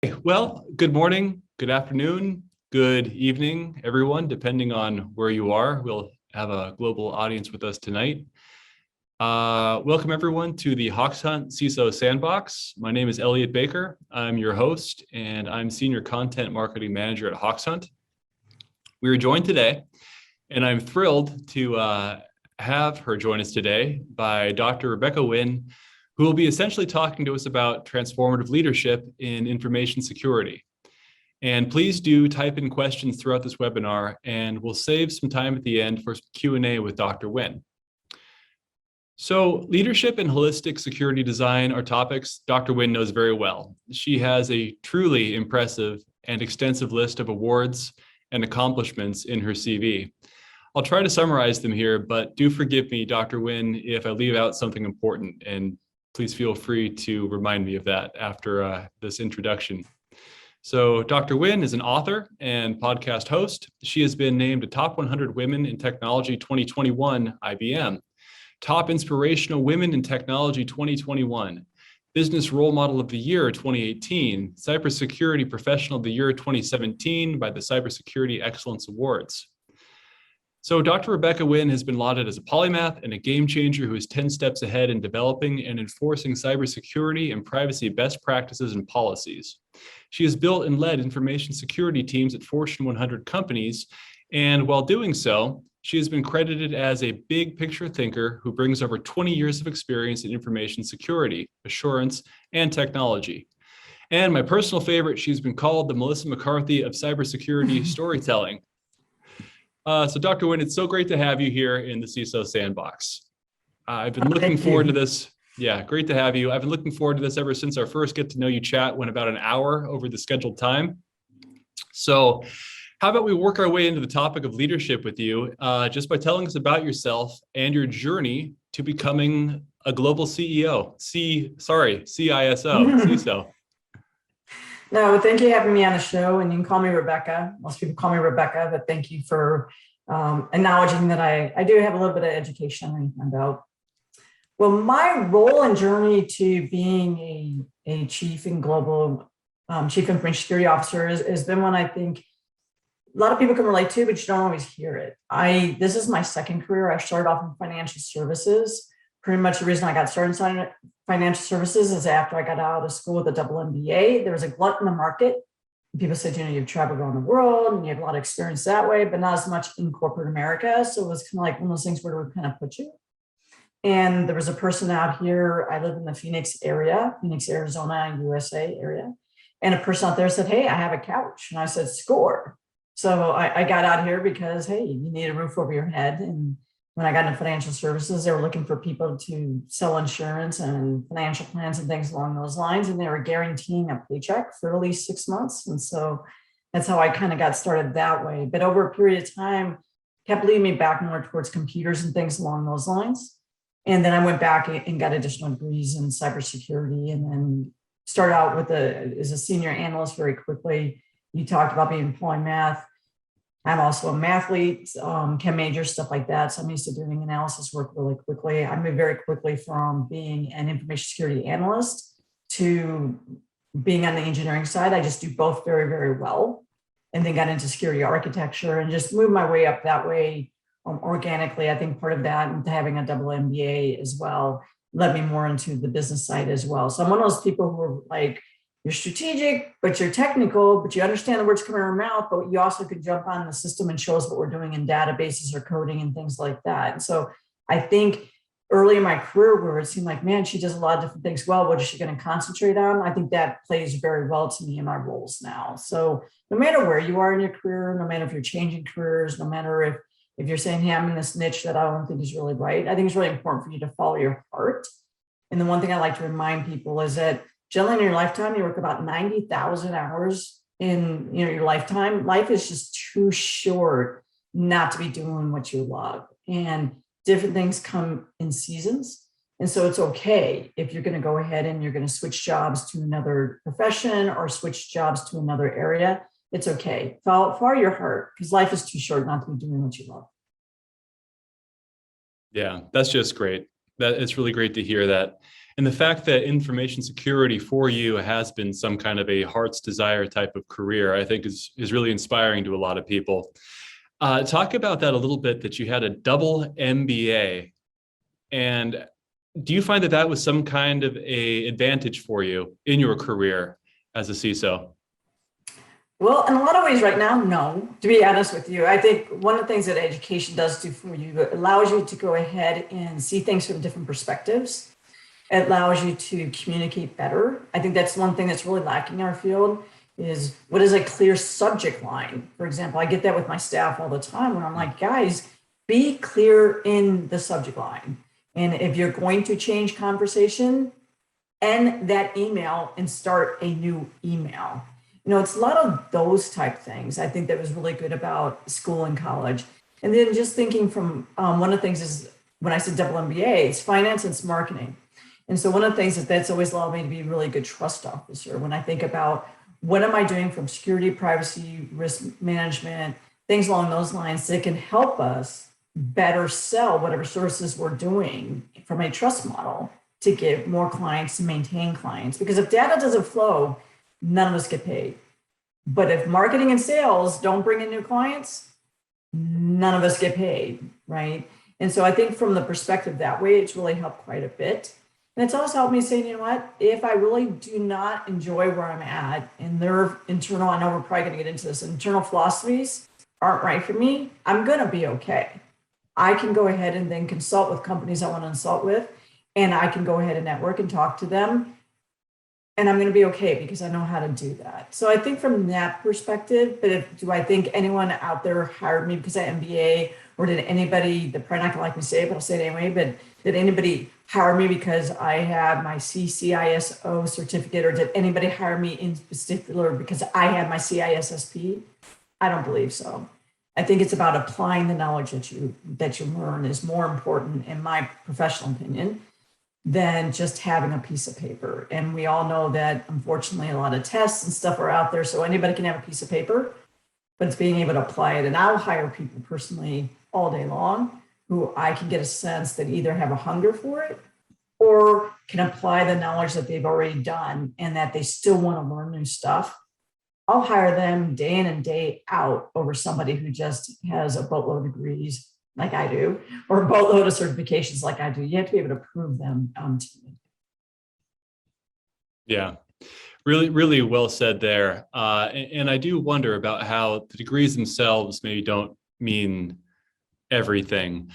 Well, good morning, good afternoon, good evening, everyone, depending on where you are. We'll have a global audience with us tonight. Welcome everyone to the Hawks Hunt CISO Sandbox. My name is Elliot Baker. I'm your host and I'm Senior Content Marketing Manager at Hawks Hunt. We are joined today, and I'm thrilled to have her join us today by Dr. Rebecca Wynn, who will be essentially talking to us about transformative leadership in information security. And please do type in questions throughout this webinar, and we'll save some time at the end for some Q&A with Dr. Wynn. So leadership and holistic security design are topics Dr. Wynn knows very well. She has a truly impressive and extensive list of awards and accomplishments in her CV. I'll try to summarize them here, but do forgive me, Dr. Wynn, if I leave out something important, and please feel free to remind me of that after this introduction. So Dr. Wynn is an author and podcast host. She has been named a Top 100 Women in Technology 2021 IBM, Top Inspirational Women in Technology 2021, Business Role Model of the Year 2018, Cybersecurity Professional of the Year 2017 by the Cybersecurity Excellence Awards. So Dr. Rebecca Wynn has been lauded as a polymath and a game changer who is 10 steps ahead in developing and enforcing cybersecurity and privacy best practices and policies. She has built and led information security teams at Fortune 100 companies, and while doing so, she has been credited as a big picture thinker who brings over 20 years of experience in information security, assurance, and technology. And my personal favorite, she's been called the Melissa McCarthy of cybersecurity storytelling. So Dr. Wynn, it's so great to have you here in the CISO Sandbox. I've been looking forward to this. Yeah, great to have you. I've been looking forward to this ever since our first get to know you chat went about an hour over the scheduled time. So how about we work our way into the topic of leadership with you, just by telling us about yourself and your journey to becoming a global CISO, CISO. No, thank you for having me on the show, and you can call me Rebecca. Most people call me Rebecca, but thank you for acknowledging that I do have a little bit of education underneath my belt. Well, my role and journey to being a chief and global chief information security officer has been one I think a lot of people can relate to, but you don't always hear it. This is my second career. I started off in financial services. Pretty much the reason I got started in financial services is after I got out of school with a double MBA, there was a glut in the market. People said, you've traveled around the world and you have a lot of experience that way, but not as much in corporate America. So it was kind of like one of those things where we kind of put you. And there was a person out here, I live in the Phoenix, Arizona, USA area. And a person out there said, hey, I have a couch. And I said, score. So I got out here because, hey, you need a roof over your head. And when I got into financial services, they were looking for people to sell insurance and financial plans and things along those lines. And they were guaranteeing a paycheck for at least 6 months. And so that's how I kind of got started that way. But over a period of time, kept leading me back more towards computers and things along those lines. And then I went back and got additional degrees in cybersecurity, and then started out as a senior analyst very quickly. You talked about being polymath. I'm also a mathlete, chem major, stuff like that. So I'm used to doing analysis work really quickly. I moved very quickly from being an information security analyst to being on the engineering side. I just do both very, very well. And then got into security architecture and just moved my way up that way organically. I think part of that, and having a double MBA as well, led me more into the business side as well. So I'm one of those people who are like, you're strategic, but you're technical, but you understand the words coming out of your mouth, but you also could jump on the system and show us what we're doing in databases or coding and things like that. And so I think early in my career where it seemed like, man, she does a lot of different things well, what is she going to concentrate on? I think that plays very well to me in my roles now. So no matter where you are in your career, no matter if you're changing careers, no matter if you're saying, hey, I'm in this niche that I don't think is really right, I think it's really important for you to follow your heart. And the one thing I like to remind people is that generally in your lifetime, you work about 90,000 hours in your lifetime. Life is just too short not to be doing what you love. And different things come in seasons. And so it's okay if you're going to go ahead and you're going to switch jobs to another profession or switch jobs to another area. It's okay. Follow your heart, because life is too short not to be doing what you love. Yeah, that's just great. It's really great to hear that. And the fact that information security for you has been some kind of a heart's desire type of career, I think is really inspiring to a lot of people. Talk about that a little bit, that you had a double MBA. And do you find that that was some kind of a advantage for you in your career as a CISO? Well, in a lot of ways right now, no, to be honest with you. I think one of the things that education does do for you, it allows you to go ahead and see things from different perspectives. It allows you to communicate better. I think that's one thing that's really lacking in our field is what is a clear subject line? For example, I get that with my staff all the time where I'm like, guys, be clear in the subject line. And if you're going to change conversation, end that email and start a new email. You know, it's a lot of those type things I think that was really good about school and college. And then just thinking from one of the things is when I said double MBA, it's finance and it's marketing. And so one of the things that's always allowed me to be a really good trust officer when I think about what am I doing from security, privacy, risk management, things along those lines that can help us better sell whatever services we're doing from a trust model to get more clients, to maintain clients. Because if data doesn't flow, none of us get paid. But if marketing and sales don't bring in new clients, none of us get paid, right? And so I think from the perspective that way, it's really helped quite a bit. And it's also helped me say, you know what, if I really do not enjoy where I'm at and their internal, I know we're probably going to get into this, internal philosophies aren't right for me, I'm going to be okay. I can go ahead and then consult with companies I want to consult with, and I can go ahead and network and talk to them. And I'm going to be okay because I know how to do that. So I think from that perspective, but do I think anyone out there hired me because I MBA, or did anybody, they're probably not going to like me say it, but I'll say it anyway, but did anybody hire me because I have my CISO certificate, or did anybody hire me in particular because I have my CISSP? I don't believe so. I think it's about applying the knowledge that you learn is more important, in my professional opinion, than just having a piece of paper. And we all know that unfortunately a lot of tests and stuff are out there, so anybody can have a piece of paper, but it's being able to apply it. And I'll hire people personally all day long who I can get a sense that either have a hunger for it or can apply the knowledge that they've already done and that they still want to learn new stuff. I'll hire them day in and day out over somebody who just has a boatload of degrees like I do, or a boatload of certifications like I do. You have to be able to prove them to me. Yeah, really well said there. And I do wonder about how the degrees themselves maybe don't mean everything.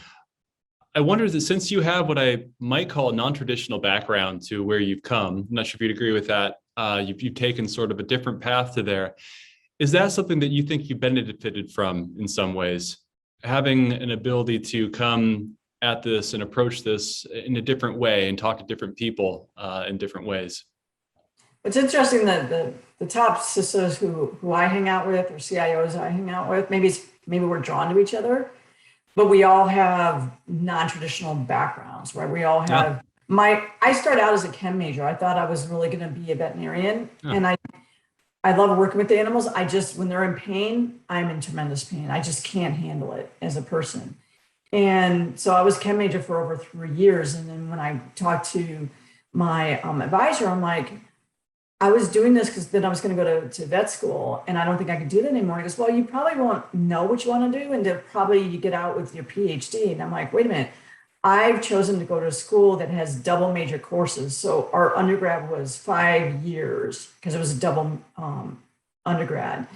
I wonder that since you have what I might call a non-traditional background to where you've come, I'm not sure if you'd agree with that, you've taken sort of a different path to there. Is that something that you think you benefited from in some ways? Having an ability to come at this and approach this in a different way and talk to different people in different ways? It's interesting that the top CISOs who I hang out with, or CIOs I hang out with, maybe we're drawn to each other, but we all have non-traditional backgrounds, right? We all have I started out as a chem major. I thought I was really going to be a veterinarian, and I love working with the animals. When they're in pain, I'm in tremendous pain. I just can't handle it as a person. And so I was a chem major for over 3 years. And then when I talked to my advisor, I'm like, I was doing this because then I was going to go to vet school, and I don't think I could do that anymore. He goes, well, you probably won't know what you want to do until probably you get out with your PhD. And I'm like, wait a minute. I've chosen to go to a school that has double major courses. So our undergrad was 5 years because it was a double undergrad.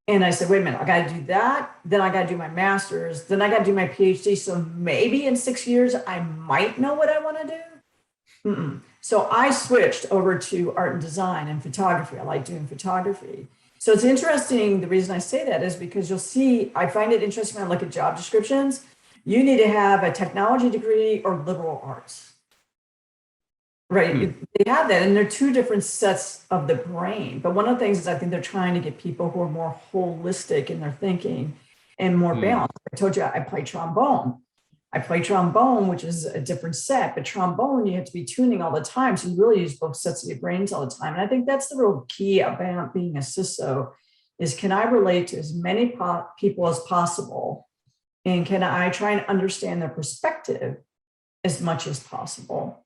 And I said, wait a minute, I got to do that. Then I got to do my master's. Then I got to do my PhD. So maybe in 6 years, I might know what I want to do. Mm-mm. So I switched over to art and design and photography. I like doing photography. So it's interesting. The reason I say that is because you'll see, I find it interesting when I look at job descriptions. You need to have a technology degree or liberal arts, right? They have that, and they're two different sets of the brain. But one of the things is I think they're trying to get people who are more holistic in their thinking and more balanced. I told you I play trombone. Which is a different set, but trombone, you have to be tuning all the time. So you really use both sets of your brains all the time. And I think that's the real key about being a CISO is, can I relate to as many people as possible? And can I try and understand their perspective as much as possible?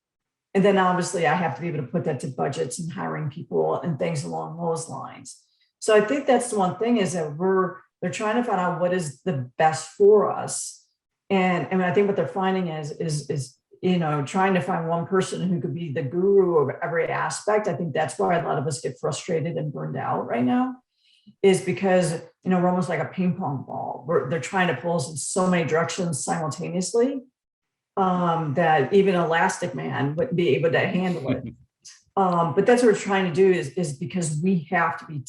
And then obviously I have to be able to put that to budgets and hiring people and things along those lines. So I think that's the one thing is that they're trying to find out what is the best for us. And I think what they're finding is trying to find one person who could be the guru of every aspect. I think that's why a lot of us get frustrated and burned out right now, is because, we're almost like a ping pong ball. They're trying to pull us in so many directions simultaneously that even Elastic Man wouldn't be able to handle it. But that's what we're trying to do is because we have to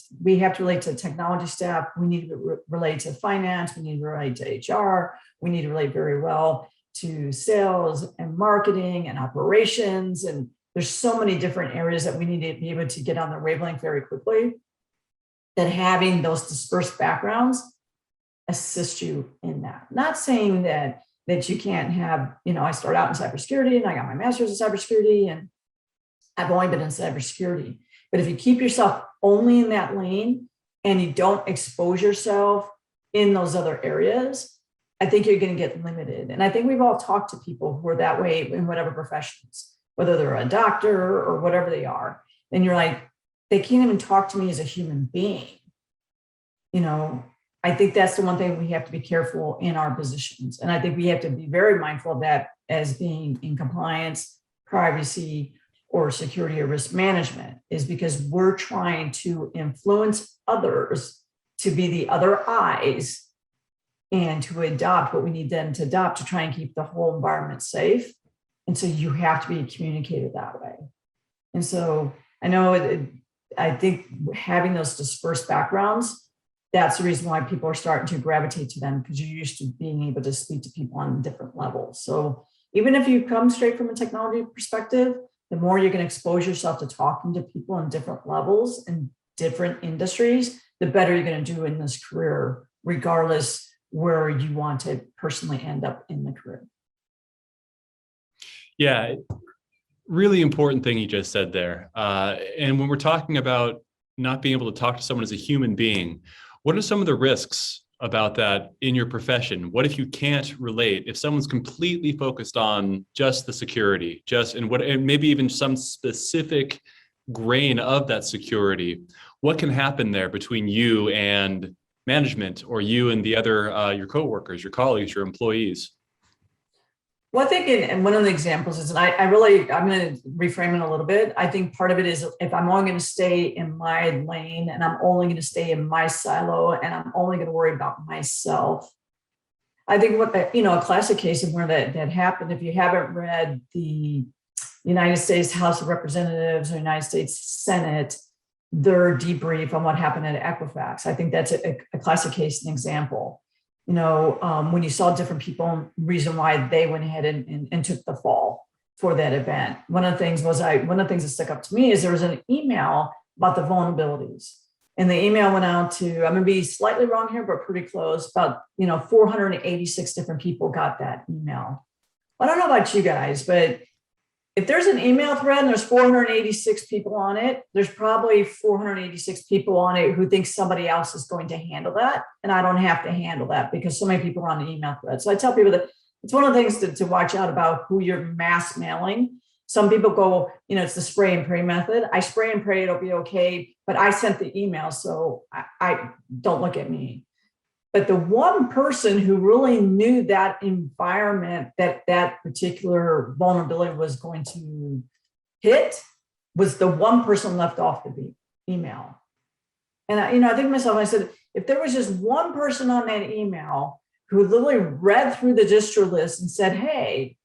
relate to the technology staff. We need to relate to finance. We need to relate to HR. We need to relate very well to sales and marketing and operations. And there's so many different areas that we need to be able to get on the wavelength very quickly, that having those dispersed backgrounds assist you in that. Not saying that you can't have, I started out in cybersecurity and I got my master's in cybersecurity and I've only been in cybersecurity. But if you keep yourself only in that lane and you don't expose yourself in those other areas, I think you're going to get limited. And I think we've all talked to people who are that way in whatever professions, whether they're a doctor or whatever they are. And you're like, they can't even talk to me as a human being. I think that's the one thing we have to be careful in our positions. And I think we have to be very mindful of that as being in compliance, privacy, or security or risk management, is because we're trying to influence others to be the other eyes and to adopt what we need them to adopt to try and keep the whole environment safe. And so you have to be communicated that way. And so I think having those dispersed backgrounds, that's the reason why people are starting to gravitate to them, because you're used to being able to speak to people on different levels. So even if you come straight from a technology perspective, the more you can expose yourself to talking to people on different levels and different industries, the better you're going to do in this career, regardless where you want to personally end up in the career. Yeah, really important thing you just said there. And when we're talking about not being able to talk to someone as a human being, what are some of the risks about that in your profession? What if you can't relate? If someone's completely focused on just the security, and maybe even some specific grain of that security, what can happen there between you and management, or you and the other your coworkers, your colleagues, your employees? Well, I think, and one of the examples is, and I'm going to reframe it a little bit. I think part of it is if I'm only going to stay in my lane and I'm only going to stay in my silo and I'm only going to worry about myself. I think a classic case of where that happened, if you haven't read the United States House of Representatives or United States Senate, their debrief on what happened at Equifax, I think that's a classic case and example. When you saw different people, reason why they went ahead and took the fall for that event. One of the things that stuck up to me is there was an email about the vulnerabilities. And the email went out to, I'm going to be slightly wrong here, but pretty close, about 486 different people got that email. I don't know about you guys, but if there's an email thread and there's 486 people on it, there's probably 486 people on it who think somebody else is going to handle that. And I don't have to handle that because so many people are on the email thread. So I tell people that it's one of the things to watch out about who you're mass mailing. Some people go, it's the spray and pray method. I spray and pray, it'll be okay. But I sent the email, so I don't look at me. But the one person who really knew that environment, that particular vulnerability was going to hit, was the one person left off the email. And I think to myself, I said, if there was just one person on that email who literally read through the distro list and said, hey,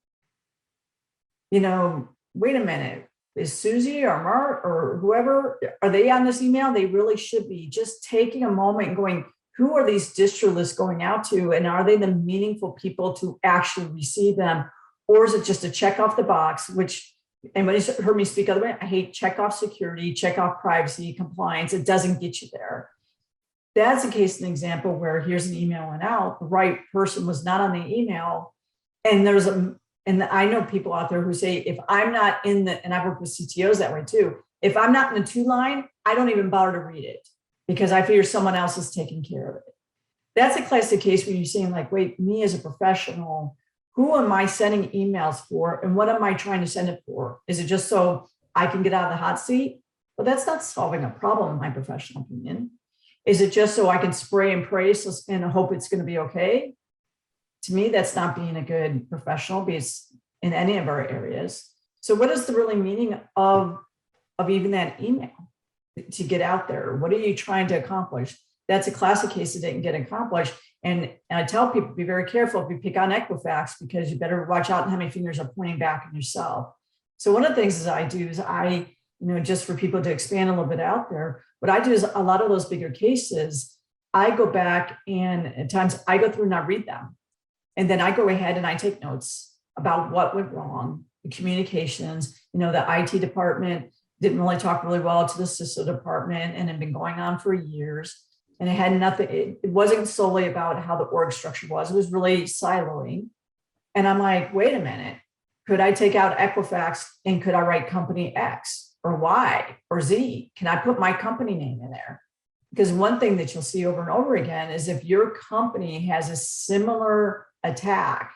wait a minute, is Susie or Mark or whoever, are they on this email? They really should be. Just taking a moment and going, who are these distro lists going out to? And are they the meaningful people to actually receive them? Or is it just a check off the box, which anybody's heard me speak other way? I hate check off security, check off privacy, compliance. It doesn't get you there. That's a case, an example where here's an email went out, the right person was not on the email. And and I know people out there who say, if I'm not in and I've worked with CTOs that way too, if I'm not in the 2-line, I don't even bother to read it, because I figure someone else is taking care of it. That's a classic case where you're saying like, wait, me as a professional, who am I sending emails for and what am I trying to send it for? Is it just so I can get out of the hot seat? Well, that's not solving a problem, in my professional opinion. Is it just so I can spray and pray and hope it's going to be okay? To me, that's not being a good professional because in any of our areas. So what is the really meaning of even that email to get out there? What are you trying to accomplish? That's a classic case that didn't get accomplished. And I tell people, be very careful if you pick on Equifax, because you better watch out how many fingers are pointing back at yourself. So one of the things that I do is just for people to expand a little bit out there, what I do is a lot of those bigger cases, I go back and at times I go through and I read them. And then I go ahead and I take notes about what went wrong, the communications, the IT department didn't really talk really well to the CISO department and had been going on for years. And it had nothing, it wasn't solely about how the org structure was. It was really siloing. And I'm like, wait a minute, could I take out Equifax and could I write company X or Y or Z? Can I put my company name in there? Because one thing that you'll see over and over again is if your company has a similar attack,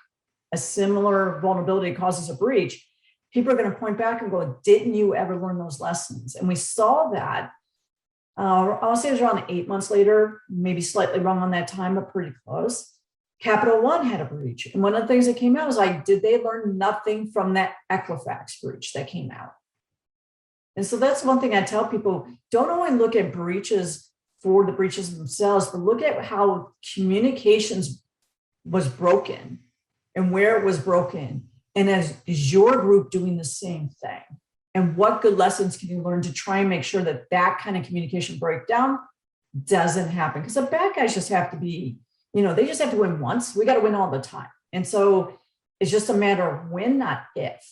a similar vulnerability causes a breach, people are going to point back and go, didn't you ever learn those lessons? And we saw that. I'll say it was around 8 months later, maybe slightly wrong on that time, but pretty close. Capital One had a breach. And one of the things that came out was like, did they learn nothing from that Equifax breach that came out? And so that's one thing I tell people, don't only look at breaches for the breaches themselves, but look at how communications was broken and where it was broken. And is your group doing the same thing? And what good lessons can you learn to try and make sure that that kind of communication breakdown doesn't happen? Because the bad guys just have to be, they just have to win once. We got to win all the time. And so it's just a matter of when, not if.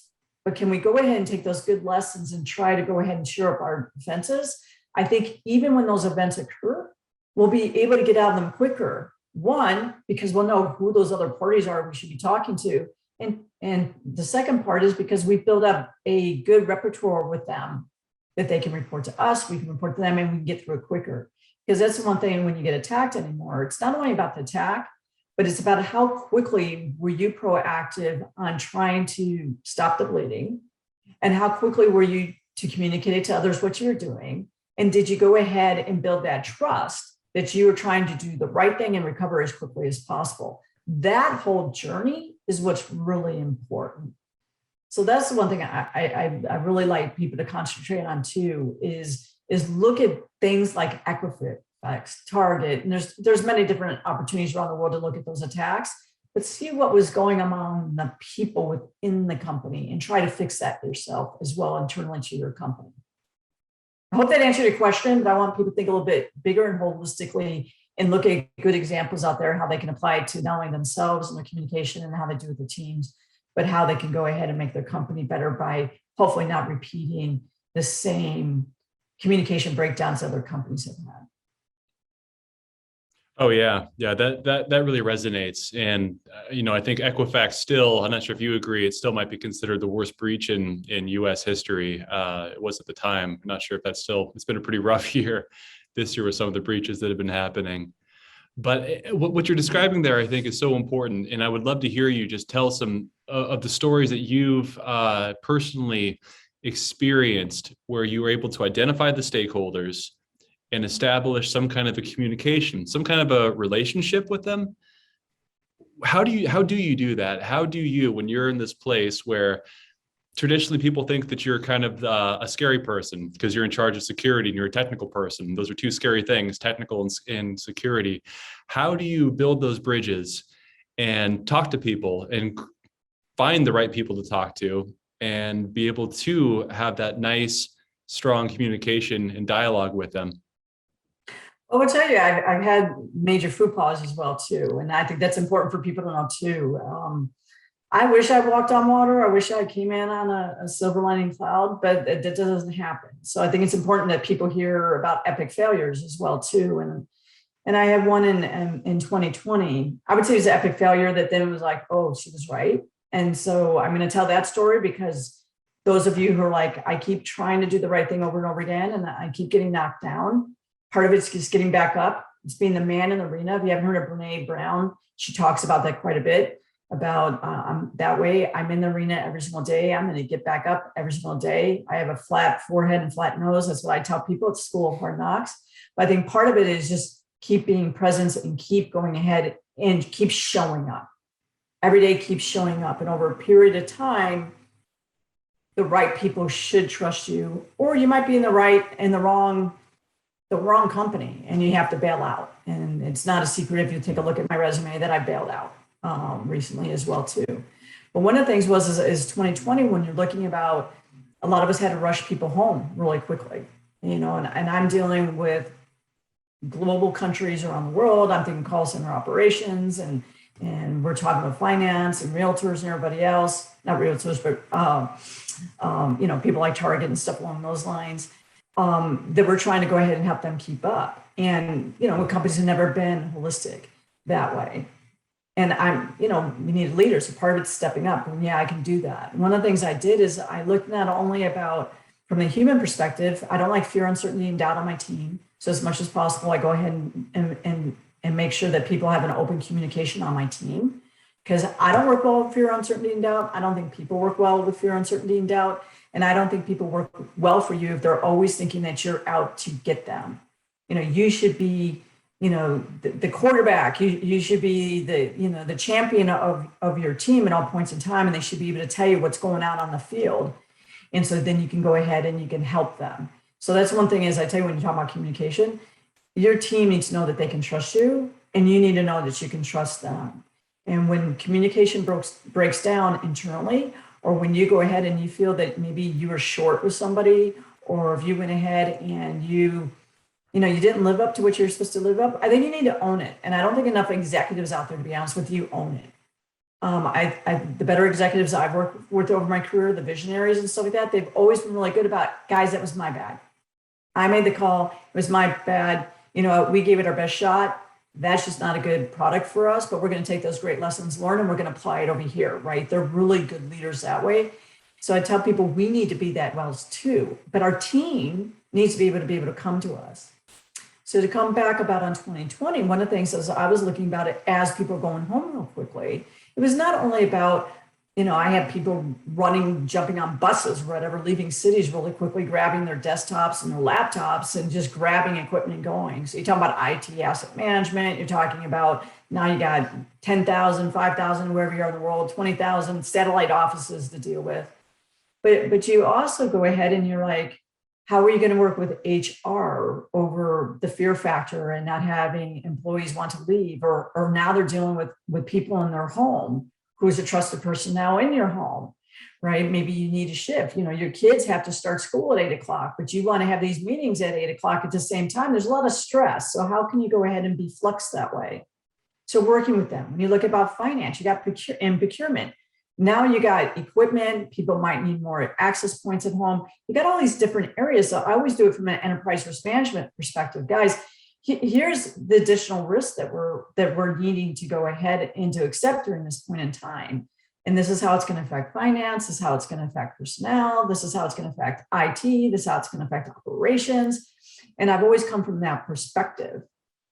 But can we go ahead and take those good lessons and try to go ahead and shore up our defenses? I think even when those events occur, we'll be able to get out of them quicker. One, because we'll know who those other parties are we should be talking to. And the second part is because we build up a good repertoire with them that they can report to us, we can report to them, and we can get through it quicker. Because that's the one thing when you get attacked anymore, it's not only about the attack, but it's about how quickly were you proactive on trying to stop the bleeding, and how quickly were you to communicate to others what you're doing, and did you go ahead and build that trust that you were trying to do the right thing and recover as quickly as possible. That whole journey is what's really important. So that's the one thing I really like people to concentrate on too, is look at things like Equifax, Target, and there's many different opportunities around the world to look at those attacks, but see what was going on among the people within the company and try to fix that yourself as well internally to your company. I hope that answered your question, but I want people to think a little bit bigger and holistically and look at good examples out there, how they can apply it to not only themselves and their communication and how they do with the teams, but how they can go ahead and make their company better by hopefully not repeating the same communication breakdowns other companies have had. Oh yeah, that really resonates, and I think Equifax still, I'm not sure if you agree, it still might be considered the worst breach in U.S. history. It was at the time. I'm not sure if that's still. It's been a pretty rough year this year with some of the breaches that have been happening. But what you're describing there, I think, is so important, and I would love to hear you just tell some of the stories that you've personally experienced where you were able to identify the stakeholders and establish some kind of a communication, some kind of a relationship with them. How do you do that? How do you, when you're in this place where traditionally people think that you're kind of a scary person because you're in charge of security and you're a technical person. Those are two scary things, technical and security. How do you build those bridges and talk to people and find the right people to talk to and be able to have that nice, strong communication and dialogue with them? Well, I'll tell you, I've had major faux pas as well too. And I think that's important for people to know too. I wish I walked on water. I wish I came in on a silver lining cloud, but that doesn't happen. So I think it's important that people hear about epic failures as well too. And I had one in 2020. I would say it was an epic failure that then was like, oh, she was right. And so I'm going to tell that story because those of you who are like, I keep trying to do the right thing over and over again, and I keep getting knocked down. Part of it's just getting back up. It's being the man in the arena. If you haven't heard of Brene Brown, she talks about that quite a bit. about that way. I'm in the arena every single day. I'm going to get back up every single day. I have a flat forehead and flat nose. That's what I tell people. It's School of Hard Knocks. But I think part of it is just keep being present and keep going ahead and keep showing up. Every day keep showing up. And over a period of time, the right people should trust you, or you might be in the wrong company and you have to bail out. And it's not a secret if you take a look at my resume that I bailed out recently as well too. But one of the things is 2020, when you're looking about, a lot of us had to rush people home really quickly, and I'm dealing with global countries around the world. I'm thinking call center operations, and we're talking about finance and realtors and everybody else, not realtors, but people like Target and stuff along those lines, that we're trying to go ahead and help them keep up. And, companies have never been holistic that way. And we need leaders. So part of it's stepping up. And yeah, I can do that. One of the things I did is I looked not only about from the human perspective, I don't like fear, uncertainty, and doubt on my team. So as much as possible, I go ahead and make sure that people have an open communication on my team, because I don't work well with fear, uncertainty, and doubt. I don't think people work well with fear, uncertainty, and doubt. And I don't think people work well for you if they're always thinking that you're out to get them. You should be, the quarterback. You should be the champion of your team at all points in time, and they should be able to tell you what's going on the field. And so then you can go ahead and you can help them. So that's one thing is I tell you, when you talk about communication, your team needs to know that they can trust you, and you need to know that you can trust them. And when communication breaks down internally, or when you go ahead and you feel that maybe you were short with somebody, or if you went ahead and you didn't live up to what you're supposed to live up, I think you need to own it. And I don't think enough executives out there, to be honest with you, own it. The better executives I've worked with over my career, the visionaries and stuff like that, they've always been really good about, guys, that was my bad. I made the call. It was my bad. We gave it our best shot. That's just not a good product for us, but we're going to take those great lessons learned and we're going to apply it over here, right? They're really good leaders that way. So I tell people we need to be that well too, but our team needs to be able to come to us. So to come back about on 2020, one of the things is I was looking about it as people were going home real quickly. It was not only about, I had people jumping on buses, whatever, leaving cities really quickly, grabbing their desktops and their laptops and just grabbing equipment and going. So you're talking about IT asset management. You're talking about now you got 10,000, 5,000, wherever you are in the world, 20,000 satellite offices to deal with. But you also go ahead and you're like, how are you going to work with HR over the fear factor and not having employees want to leave, or now they're dealing with people in their home who's a trusted person now in your home, right? Maybe you need a shift. Your kids have to start school at 8:00, but you want to have these meetings at 8:00 at the same time. There's a lot of stress. So how can you go ahead and be flex that way? So working with them. When you look about finance, you got procurement. Now you got equipment. People might need more access points at home. You got all these different areas. So I always do it from an enterprise risk management perspective. Guys, here's the additional risk that we're needing to go ahead and to accept during this point in time. And this is how it's going to affect finance. This is how it's going to affect personnel. This is how it's going to affect IT. This is how it's going to affect operations. And I've always come from that perspective.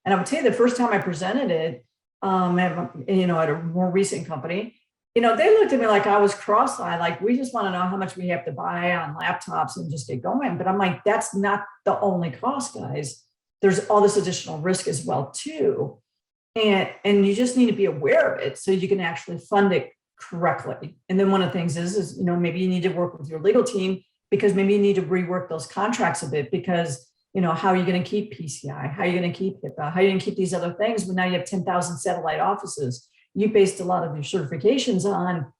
And I would tell you the first time I presented it, at a more recent company, they looked at me like I was cross-eyed, like, we just want to know how much we have to buy on laptops and just get going. But I'm like, that's not the only cost, guys. There's all this additional risk as well too. And you just need to be aware of it so you can actually fund it correctly. And then one of the things is maybe you need to work with your legal team, because maybe you need to rework those contracts a bit, because how are you going to keep PCI? How are you going to keep HIPAA? How are you going to keep these other things when now you have 10,000 satellite offices? You based a lot of your certifications on,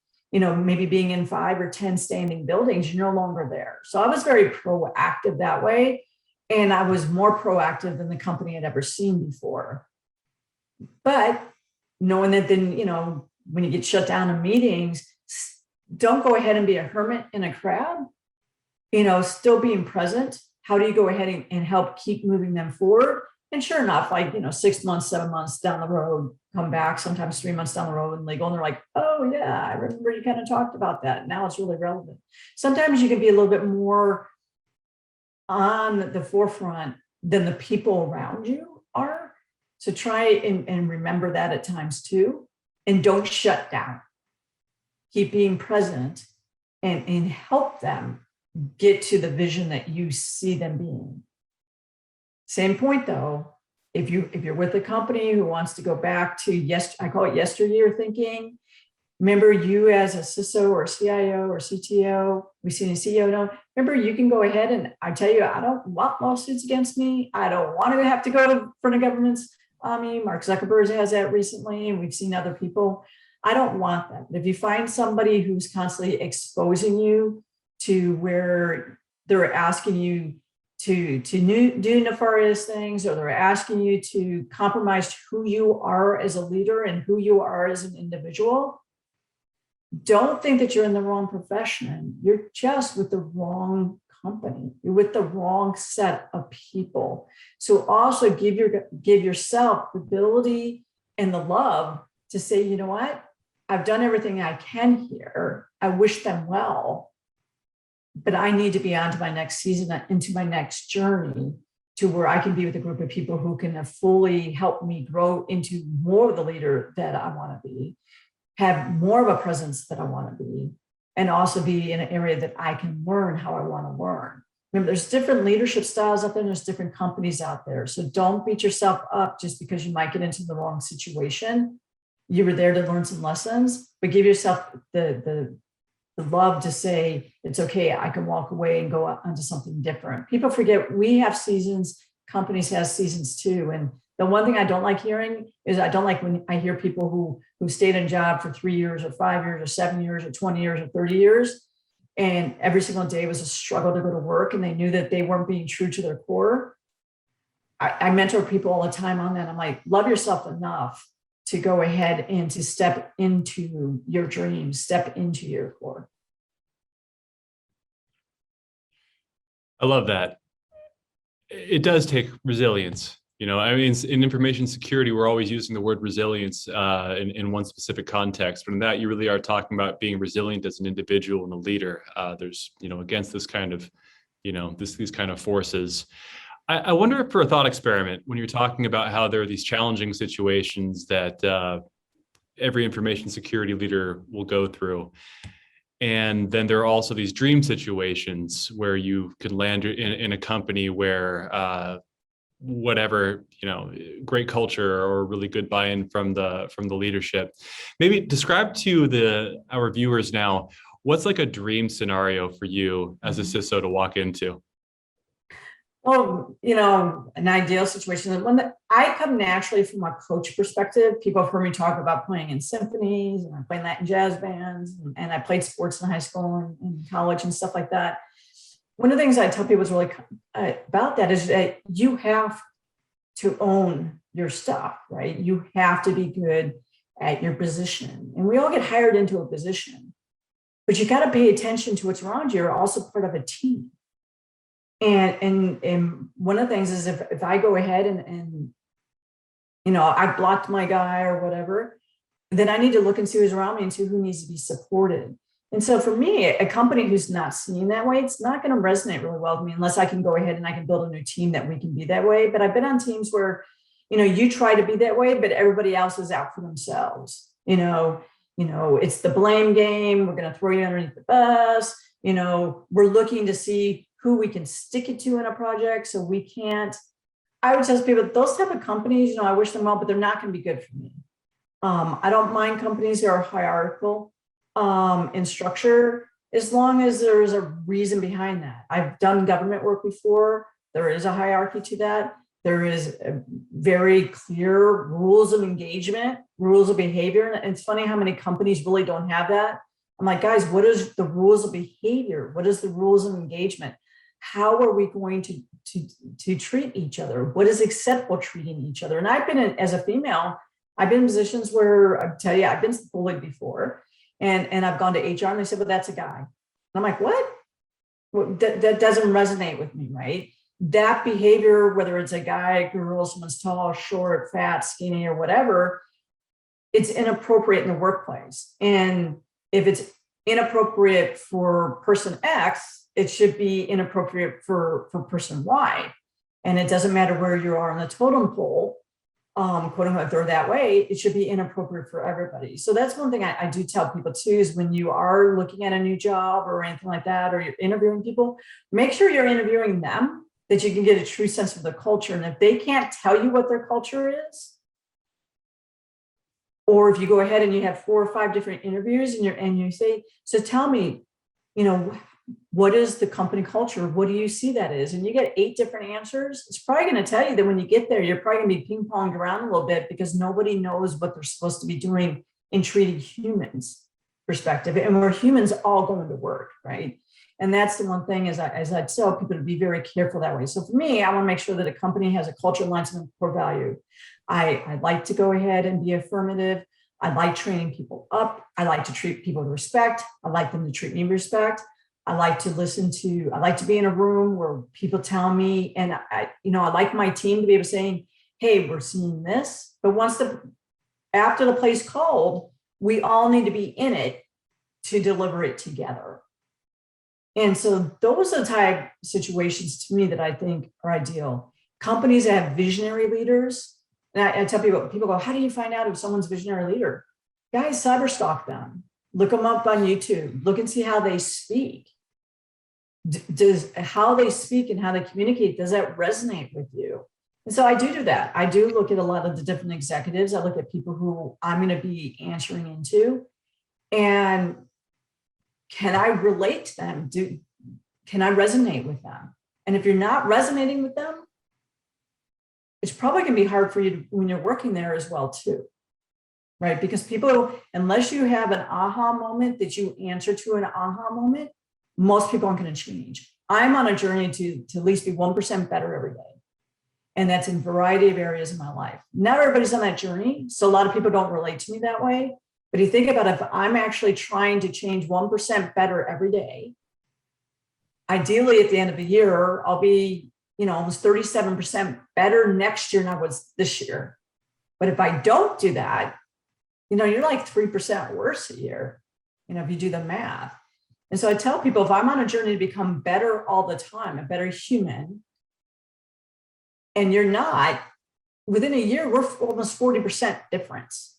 maybe being in 5 or 10 standing buildings. You're no longer there. So I was very proactive that way. And I was more proactive than the company had ever seen before. But knowing that then, when you get shut down in meetings, don't go ahead and be a hermit in a crowd, still being present. How do you go ahead and help keep moving them forward? And sure enough, 6 months, 7 months down the road, come back, sometimes 3 months down the road in legal, and they're like, oh yeah, I remember you kind of talked about that. Now it's really relevant. Sometimes you can be a little bit more on the forefront than the people around you are. So try and remember that at times too. And don't shut down. keep being present, and help them get to the vision that you see them being. Same point though, if you're with a company who wants to go back to I call it yesteryear thinking. Remember, you as a CISO or CIO or CTO, we've seen a CEO now. Remember, you can go ahead and I tell you, I don't want lawsuits against me. I don't want to have to go to front of governments. Mark Zuckerberg has that recently, and we've seen other people. I don't want that. If you find somebody who's constantly exposing you to where they're asking you to do nefarious things, or they're asking you to compromise who you are as a leader and who you are as an individual, don't think that you're in the wrong profession. You're just with the wrong company. You're with the wrong set of people. So also give yourself the ability and the love to say, you know what? I've done everything I can here. I wish them well, but I need to be on to my next season, into my next journey, to where I can be with a group of people who can fully help me grow into more of the leader that I want to be, have more of a presence that I want to be, and also be in an area that I can learn how I want to learn. Remember, there's different leadership styles out there, and there's different companies out there. So don't beat yourself up just because you might get into the wrong situation. You were there to learn some lessons, but give yourself the love to say, it's okay, I can walk away and go onto something different. People forget we have seasons, companies have seasons too. And the one thing I don't like hearing is, I don't like when I hear people who stayed in a job for 3 years or 5 years or 7 years or 20 years or 30 years, and every single day was a struggle to go to work, and they knew that they weren't being true to their core. I mentor people all the time on that. I'm like, love yourself enough to go ahead and to step into your dreams, step into your core. I love that. It does take resilience. I mean, in information security, we're always using the word resilience in one specific context. But in that, you really are talking about being resilient as an individual and a leader. There's, against this kind of, these kind of forces. I wonder if, for a thought experiment, when you're talking about how there are these challenging situations that every information security leader will go through, and then there are also these dream situations where you could land in a company where whatever, great culture or really good buy-in from the leadership. Maybe describe to our viewers now, what's like a dream scenario for you as a CISO to walk into? Well, an ideal situation is one that I come naturally from a coach perspective. People have heard me talk about playing in symphonies, and I played Latin jazz bands, and I played sports in high school and college and stuff like that. One of the things I tell people is really about that is that you have to own your stuff, right? You have to be good at your position. And we all get hired into a position, but you got to pay attention to what's around you. You're also part of a team. And one of the things is if I go ahead and I blocked my guy or whatever, then I need to look and see who's around me and see who needs to be supported. And so for me, a company who's not seen that way, it's not going to resonate really well with me unless I can go ahead and I can build a new team that we can be that way. But I've been on teams where, you try to be that way, but everybody else is out for themselves. It's the blame game. We're going to throw you underneath the bus. We're looking to see who we can stick it to in a project. So we can't, I would tell people, those type of companies, I wish them well, but they're not going to be good for me. I don't mind companies that are hierarchical in structure, as long as there's a reason behind that. I've done government work before. There is a hierarchy to that. There is a very clear rules of engagement, rules of behavior. And it's funny how many companies really don't have that. I'm like, guys, what is the rules of behavior? What is the rules of engagement? How are we going to treat each other? What is acceptable treating each other? And I've been as a female, I've been in positions where I tell you, I've been bullied before. And I've gone to HR and they said, well, that's a guy. And I'm like, what? Well, that doesn't resonate with me, right? That behavior, whether it's a guy, girl, someone's tall, short, fat, skinny, or whatever, it's inappropriate in the workplace. And if it's inappropriate for person X, it should be inappropriate for person Y. And it doesn't matter where you are on the totem pole. quote unquote, if they're that way, it should be inappropriate for everybody. So that's one thing I do tell people too, is when you are looking at a new job or anything like that, or you're interviewing people, make sure you're interviewing them, that you can get a true sense of their culture. And if they can't tell you what their culture is, or if you go ahead and you have 4 or 5 different interviews and you say, so tell me, what is the company culture? What do you see that is? And you get 8 different answers. It's probably going to tell you that when you get there, you're probably going to be ping-ponged around a little bit, because nobody knows what they're supposed to be doing in treating humans perspective. And we're humans all going to work, right? And that's the one thing, as I tell people, to be very careful that way. So for me, I want to make sure that a company has a culture aligns with core value. I like to go ahead and be affirmative. I like training people up. I like to treat people with respect. I like them to treat me with respect. I like to be in a room where people tell me, and I like my team to be able to say, hey, we're seeing this. But after the play's called, we all need to be in it to deliver it together. And so those are the type of situations to me that I think are ideal. Companies that have visionary leaders, and I tell people go, how do you find out if someone's a visionary leader? Guys, cyber stalk them. Look them up on YouTube. Look and see how they speak. Does how they speak and how they communicate, does that resonate with you? And so I do that. I do look at a lot of the different executives. I look at people who I'm going to be answering into, and can I relate to them? Can I resonate with them? And if you're not resonating with them, it's probably going to be hard for you when you're working there as well too, right? Because people, unless you have an aha moment that you answer to an aha moment, most people aren't going to change. I'm on a journey to at least be 1% better every day. And that's in a variety of areas of my life. Not everybody's on that journey. So a lot of people don't relate to me that way. But you think about it, if I'm actually trying to change 1% better every day, ideally at the end of the year, I'll be, almost 37% better next year than I was this year. But if I don't do that, you're like 3% worse a year, if you do the math. And so I tell people, if I'm on a journey to become better all the time, a better human, and you're not, within a year, we're almost 40% difference.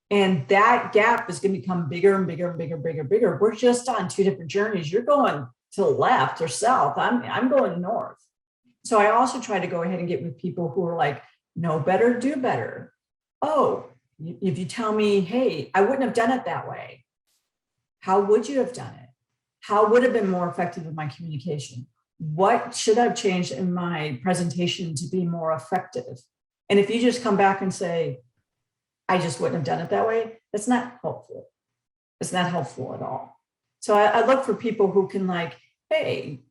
And that gap is going to become bigger and bigger and bigger, bigger, bigger. We're just on 2 different journeys. You're going to the left or south. I'm going north. So I also try to go ahead and get with people who are like, know better, do better. Oh, if you tell me, hey, I wouldn't have done it that way. How would you have done it? How would have been more effective in my communication? What should I have changed in my presentation to be more effective? And if you just come back and say, I just wouldn't have done it that way, that's not helpful. It's not helpful at all. So I look for people who can hey,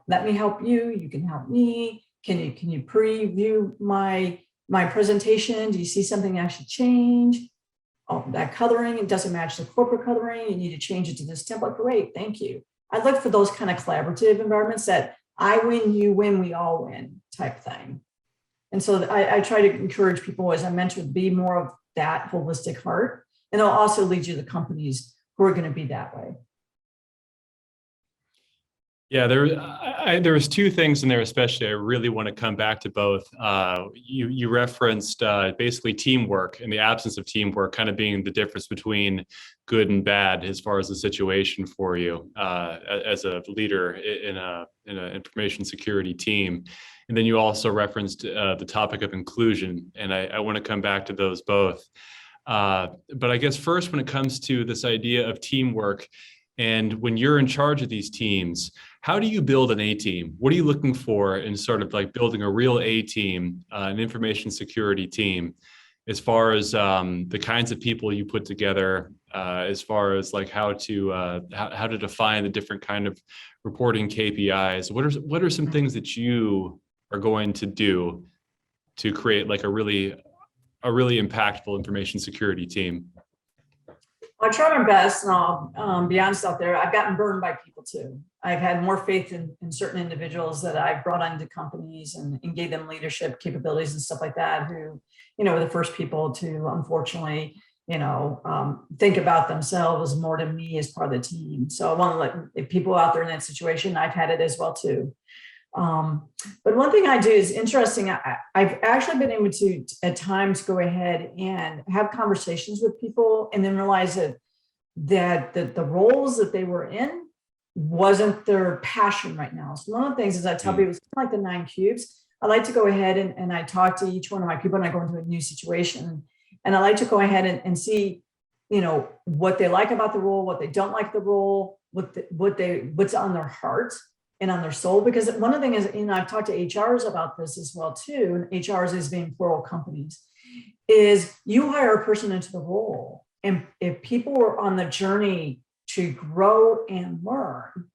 let me help you. You can help me. Can you preview my presentation? Do you see something I should change? Oh, that coloring, it doesn't match the corporate coloring. You need to change it to this template. Great, thank you. I look for those kind of collaborative environments that I win, you win, we all win type thing. And so I try to encourage people, as I mentioned, be more of that holistic heart. And I'll also lead you to companies who are going to be that way. Yeah, there was 2 things in there, especially I really want to come back to both. You referenced basically teamwork, and the absence of teamwork kind of being the difference between good and bad as far as the situation for you as a leader in an information security team. And then you also referenced the topic of inclusion, and I want to come back to those both. But I guess first, when it comes to this idea of teamwork, and when you're in charge of these teams, how do you build an A team? What are you looking for in sort of like building a real A team, an information security team, as far as the kinds of people you put together, as far as like how to define the different kind of reporting KPIs? What are some things that you are going to do to create like a really impactful information security team? I try my best, and I'll be honest out there, I've gotten burned by people too. I've had more faith in certain individuals that I've brought onto companies and gave them leadership capabilities and stuff like that, who, were the first people to, unfortunately, think about themselves more than me as part of the team. So I want to let people out there in that situation, I've had it as well too. But one thing I do is interesting. I've actually been able to, at times, go ahead and have conversations with people and then realize that the roles that they were in wasn't their passion right now. So one of the things is I tell people, it's kind of like the 9 cubes. I like to go ahead and I talk to each one of my people when I go into a new situation. And I like to go ahead and see, what they like about the role, what they don't like the role, what's on their heart and on their soul. Because one of the things is, I've talked to HRs about this as well too, and HRs is being plural companies, is you hire a person into the role. And if people were on the journey to grow and learn,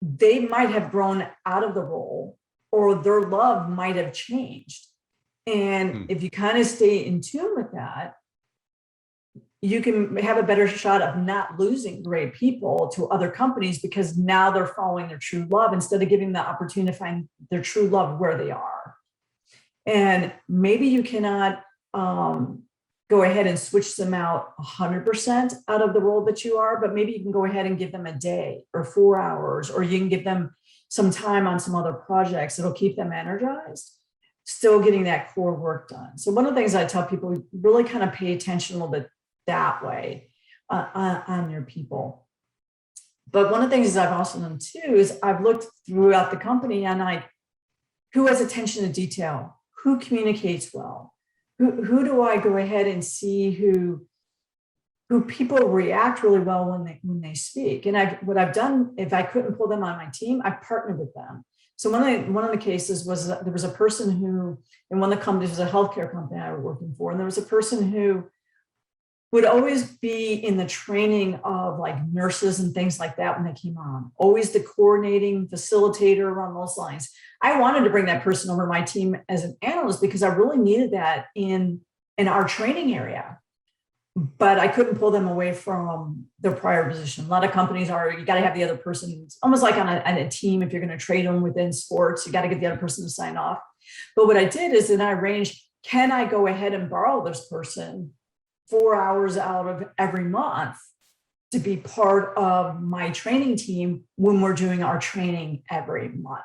they might have grown out of the role or their love might have changed. And if you kind of stay in tune with that, you can have a better shot of not losing great people to other companies because now they're following their true love instead of giving the opportunity to find their true love where they are. And maybe you cannot go ahead and switch them out 100% out of the role that you are, but maybe you can go ahead and give them a day or 4 hours, or you can give them some time on some other projects that'll keep them energized, still getting that core work done. So one of the things I tell people, really kind of pay attention a little bit that way on your people. But one of the things I've also done too is I've looked throughout the company and who has attention to detail, who communicates well, who do I go ahead and see who people react really well when they speak. And what I've done, if I couldn't pull them on my team, I partnered with them. So one of the cases was that there was a person who, in one of the companies, was a healthcare company I was working for, and there was a person who would always be in the training of like nurses and things like that when they came on, always the coordinating facilitator around those lines. I wanted to bring that person over my team as an analyst because I really needed that in our training area, but I couldn't pull them away from their prior position. A lot of companies you got to have the other person. It's almost like on a team, if you're going to trade them within sports, you got to get the other person to sign off. But what I did is then I arranged, can I go ahead and borrow this person 4 hours out of every month to be part of my training team when we're doing our training every month?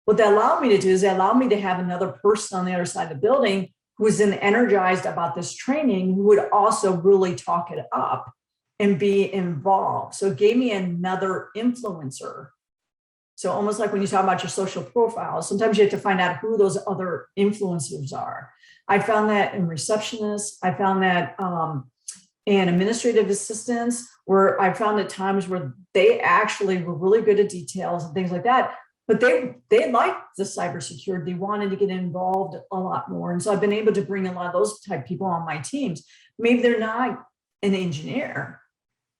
What that allowed me to do is it allowed me to have another person on the other side of the building who was then energized about this training, who would also really talk it up and be involved. So it gave me another influencer. So almost like when you talk about your social profile, sometimes you have to find out who those other influencers are. I found that in receptionists. I found that in administrative assistants, where I found at times where they actually were really good at details and things like that, but they liked the cybersecurity. They wanted to get involved a lot more. And so I've been able to bring a lot of those type of people on my teams. Maybe they're not an engineer.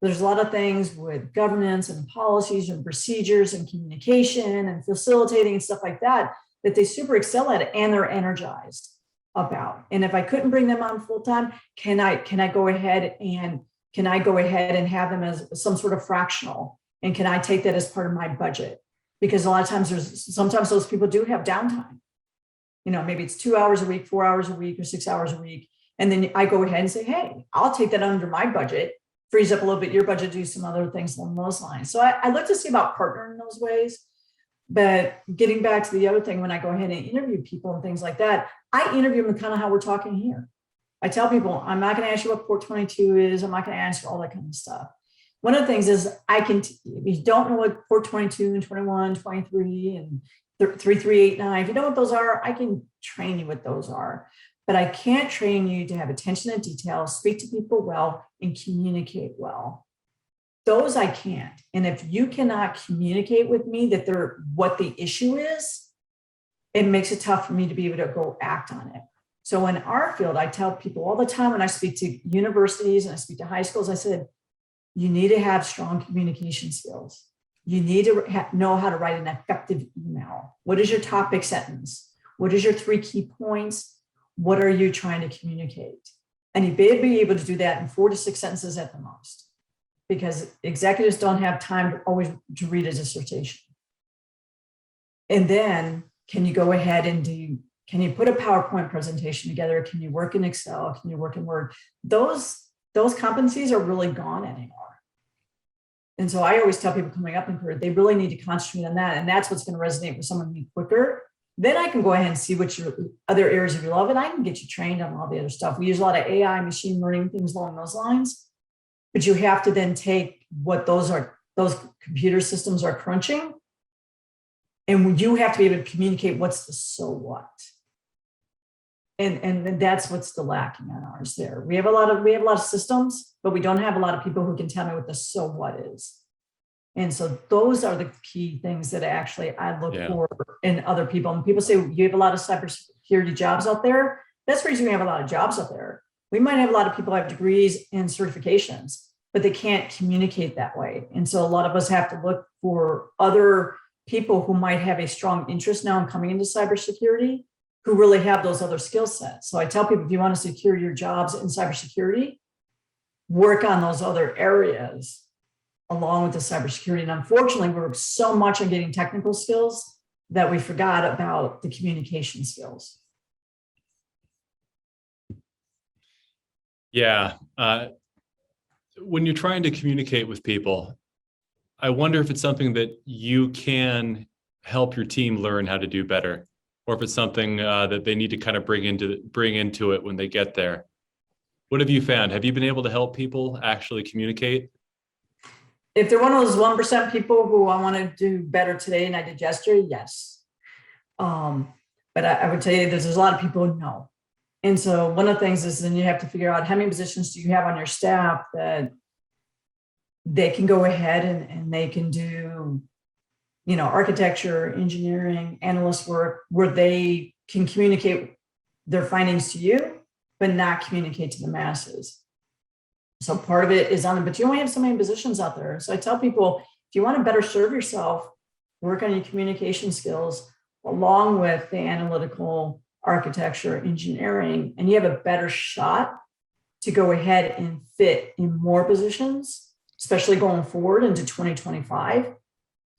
There's a lot of things with governance and policies and procedures and communication and facilitating and stuff like that they super excel at and they're energized about. And if I couldn't bring them on full time, can I go ahead and have them as some sort of fractional? And can I take that as part of my budget? Because a lot of times sometimes those people do have downtime. Maybe it's 2 hours a week, 4 hours a week, or 6 hours a week. And then I go ahead and say, hey, I'll take that under my budget, frees up a little bit your budget, do some other things along those lines. So I look to see about partnering in those ways. But getting back to the other thing, when I go ahead and interview people and things like that, I interview them kind of how we're talking here. I tell people, I'm not going to ask you what port 22 is. I'm not going to ask you all that kind of stuff. One of the things is if you don't know what port 22 and 21, 23 and 3389, if you know what those are, I can train you what those are. But I can't train you to have attention to detail, speak to people well, and communicate well. Those I can't. And if you cannot communicate with me what the issue is, it makes it tough for me to be able to go act on it. So in our field, I tell people all the time when I speak to universities and I speak to high schools, I said, you need to have strong communication skills. You need to know how to write an effective email. What is your topic sentence? What is your 3 key points? What are you trying to communicate? And you better be able to do that in 4 to 6 sentences at the most, because executives don't have time to read a dissertation. And then can you go ahead and can you put a PowerPoint presentation together? Can you work in Excel? Can you work in Word? Those competencies are really gone anymore. And so I always tell people coming up in career, they really need to concentrate on that. And that's what's going to resonate with someone quicker. Then I can go ahead and see what your other areas of your love, and I can get you trained on all the other stuff. We use a lot of AI, machine learning, things along those lines. But you have to then take what those computer systems are crunching, and you have to be able to communicate what's the so what. And that's what's the lacking on ours there. We have a lot of systems, but we don't have a lot of people who can tell me what the so what is. And so those are the key things that actually I look for in other people. And people say, you have a lot of cybersecurity jobs out there. That's the reason we have a lot of jobs out there. We might have a lot of people who have degrees and certifications, but they can't communicate that way. And so a lot of us have to look for other people who might have a strong interest now in coming into cybersecurity, who really have those other skill sets. So I tell people, if you want to secure your jobs in cybersecurity, work on those other areas along with the cybersecurity. And unfortunately, we're so much on getting technical skills that we forgot about the communication skills. Yeah. When you're trying to communicate with people, I wonder if it's something that you can help your team learn how to do better, or if it's something that they need to kind of bring into it when they get there. What have you found? Have you been able to help people actually communicate? If they're one of those 1% people who I want to do better today and I did yesterday, yes. But I would tell you there's a lot of people who no. And so one of the things is then you have to figure out how many positions do you have on your staff that they can go ahead and they can do, architecture, engineering, analyst work, where they can communicate their findings to you, but not communicate to the masses. So part of it is on them, but you only have so many positions out there. So I tell people, if you want to better serve yourself, work on your communication skills along with the analytical architecture, engineering, and you have a better shot to go ahead and fit in more positions, especially going forward into 2025,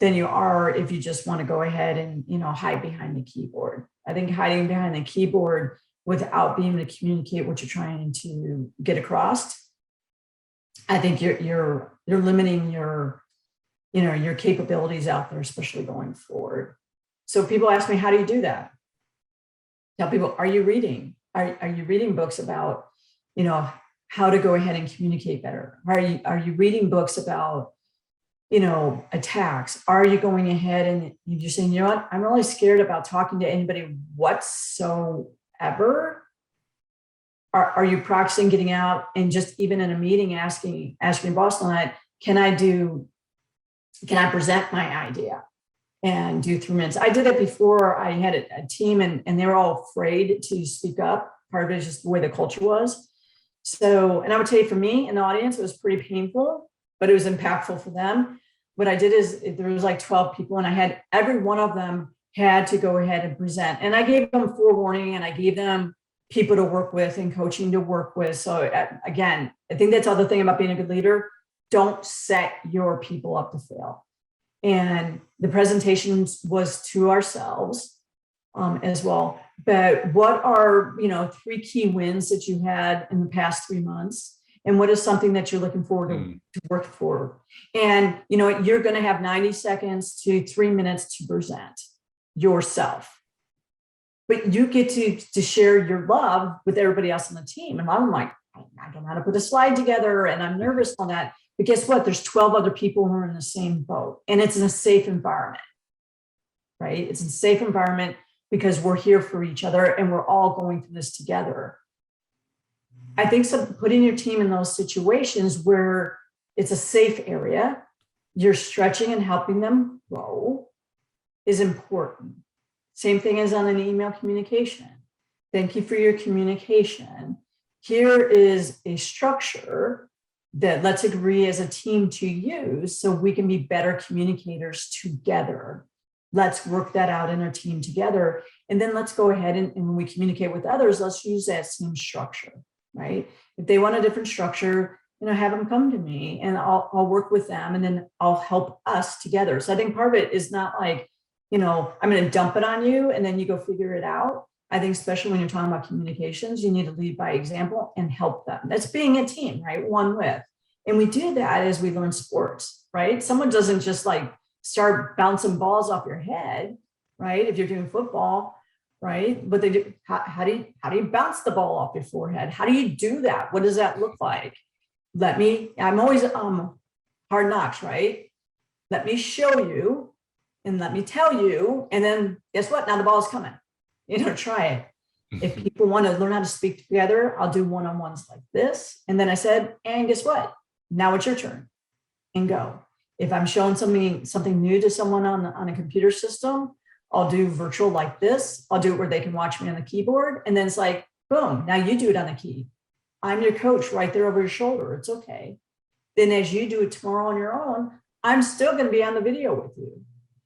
than you are if you just want to go ahead and, hide behind the keyboard. I think hiding behind the keyboard without being able to communicate what you're trying to get across, I think you're limiting your capabilities out there, especially going forward. So people ask me, how do you do that? Tell people, are you reading? Are you reading books about, how to go ahead and communicate better? Are you reading books about, attacks? Are you going ahead and you're saying, you know what, I'm really scared about talking to anybody whatsoever? Are you practicing getting out and just even in a meeting asking boss on that, can I present my idea and do 3 minutes? I did it before. I had a team and they were all afraid to speak up. Part of it is just the way the culture was. So, and I would tell you, for me in the audience, it was pretty painful, but it was impactful for them. What I did is there was like 12 people and I had every one of them had to go ahead and present. And I gave them forewarning and I gave them people to work with and coaching to work with. So again, I think that's the other thing about being a good leader. Don't set your people up to fail. And the presentations was to ourselves as well. But what are, 3 key wins that you had in the past 3 months? And what is something that you're looking forward to work for? And, you're going to have 90 seconds to 3 minutes to present yourself. But you get to share your love with everybody else on the team. And I'm like, I don't know how to put a slide together and I'm nervous on that. But guess what? There's 12 other people who are in the same boat and it's in a safe environment, right? It's a safe environment because we're here for each other and we're all going through this together. I think putting your team in those situations where it's a safe area, you're stretching and helping them grow is important. Same thing as on an email communication. Thank you for your communication. Here is a structure that let's agree as a team to use so we can be better communicators together. Let's work that out in our team together. And then let's go ahead and when we communicate with others, let's use that same structure, right? If they want a different structure, have them come to me and I'll work with them and then I'll help us together. So I think part of it is not like, I'm going to dump it on you and then you go figure it out. I think especially when you're talking about communications, you need to lead by example and help them. That's being a team, right? One with. And we do that as we learn sports, right? Someone doesn't just like start bouncing balls off your head, right? If you're doing football, right? But they do, how do you bounce the ball off your forehead? How do you do that? What does that look like? I'm always hard knocks, right? Let me show you and let me tell you. And then guess what? Now the ball's coming. Try it. If people want to learn how to speak together, I'll do one-on-ones like this. And then I said, and guess what? Now it's your turn and go. If I'm showing something new to someone on a computer system, I'll do virtual like this. I'll do it where they can watch me on the keyboard. And then it's like, boom, now you do it on the key. I'm your coach right there over your shoulder. It's okay. Then as you do it tomorrow on your own, I'm still going to be on the video with you.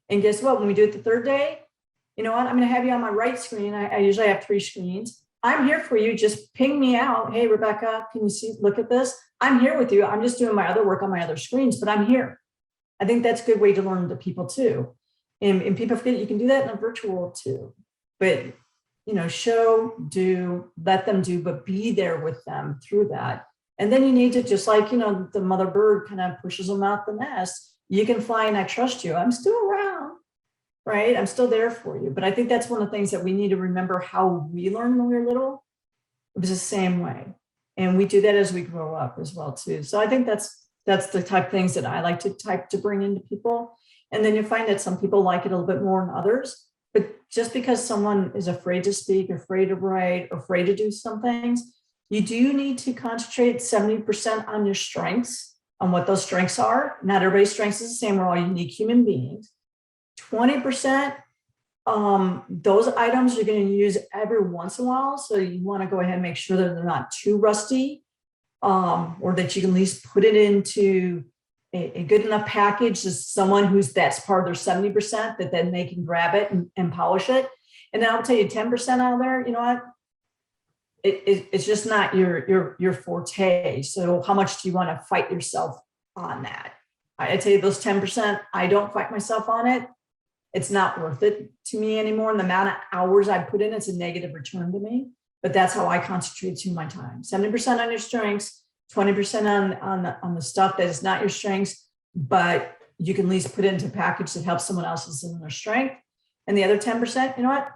And guess what? When we do it the third day, you know what? I'm going to have you on my right screen. I usually have 3 screens. I'm here for you. Just ping me out. Hey, Rebecca, can you see, look at this? I'm here with you. I'm just doing my other work on my other screens, but I'm here. I think that's a good way to learn to people too. And people forget you can do that in a virtual world too. But, show, do, let them do, but be there with them through that. And then you need to, just like, the mother bird kind of pushes them out the nest. You can fly and I trust you. I'm still around, right? I'm still there for you. But I think that's one of the things that we need to remember how we learned when we were little. It was the same way. And we do that as we grow up as well too. So I think that's the type of things that I like to bring into people. And then you find that some people like it a little bit more than others. But just because someone is afraid to speak, afraid to write, afraid to do some things, you do need to concentrate 70% on your strengths, on what those strengths are. Not everybody's strengths is the same. We're all unique human beings. 20%, those items you're going to use every once in a while. So you want to go ahead and make sure that they're not too rusty, or that you can at least put it into a good enough package as someone that's part of their 70%, that then they can grab it and polish it. And then I'll tell you 10% out there, you know what? It's just not your forte. So how much do you want to fight yourself on that? I tell you those 10%, I don't fight myself on it. It's not worth it to me anymore. And the amount of hours I put in, it's a negative return to me. But that's how I concentrate to my time. 70% on your strengths, 20% on the stuff that is not your strengths, but you can at least put it into a package that helps someone else's in their strength. And the other 10%, you know what?